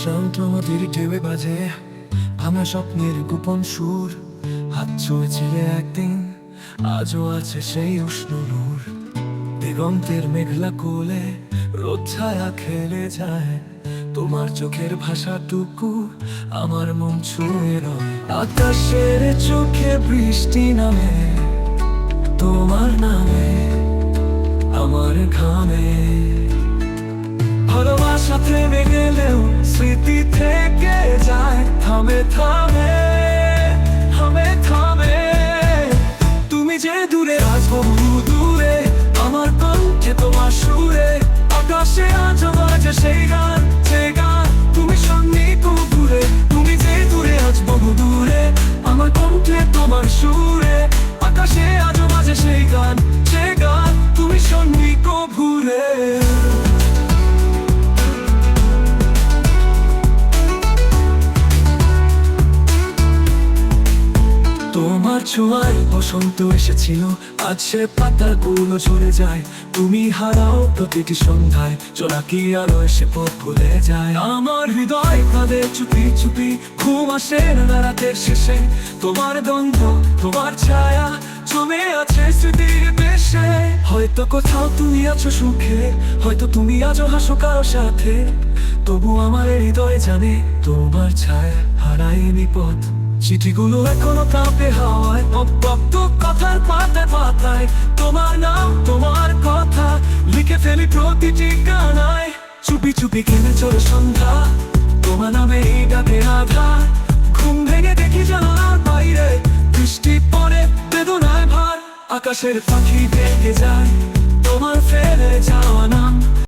শান্ত নদীর ঢেউয়ে বাজে আমার স্বপ্নের গোপন সুর। হাত ছুঁয়েছিলে একদিন, আজও আছে সেই উষ্ণ নূর। দিগন্তের মেঘলা কোলে রোদ ছায়া খেলে যায়, তোমার চোখের ভাষাটুকু আমার মন ছুঁয়ে রয়। আকাশের চোখে বৃষ্টি নামে তোমার নামে, আমার ঘামে। ভালোবাসা থেমে গেলেও স্মৃতি থেকে যায় থামে থামে থামে থামে। তুমি যে দূরে, আজ বহু দূরে, আমার কণ্ঠে তোমার সুরে। আকাশে আজ বাজে সেই গান, যে গান তুমি সঙ্গে ঘুরে। তুমি যে দূরে, আজ বহু দূরে, আমার কণ্ঠে তোমার সুরে। আকাশে আজ বাজে সেই গান, যে গান তুমি সঙ্গে ঘুরে। তোমার ছোঁয়ায় বসন্ত এসেছিল, আজ সে পাতাগুলো ঝরে যায়। তুমি হারাও প্রতিটি সন্ধ্যায়, জোনাকি আলো এসে পথ ভুলে যায়। আমার হৃদয় কাঁদে চুপি চুপি, ঘুম আসে না রাতের শেষে। তোমার দ্বন্দ্ব, তোমার ছায়া জমে আছে স্মৃতির দেশে। হয়তো কোথাও তুমি আছো সুখে, হয়তো তুমি আজও হাসো কারো সাথে। তবু আমার হৃদয় জানে তোমার ছায়া হারায়নি পথ। চিঠিগুলো এখনো কাঁপে হাওয়ায়, অব্যক্ত কথার পাতায় পাতায়। তোমার নাম, তোমার কথা লিখে ফেলি প্রতিটি গানায়। চুপি চুপি কেনে চলে সন্ধ্যা, তোমার নামে এই ডাকে আধার। ঘুম ভেঙে দেখি জানালার বাইরে বৃষ্টি পড়ে বেদনায় ভার। আকাশের পাখি দেখে যায় তোমার ফেলে যাওয়া নাম।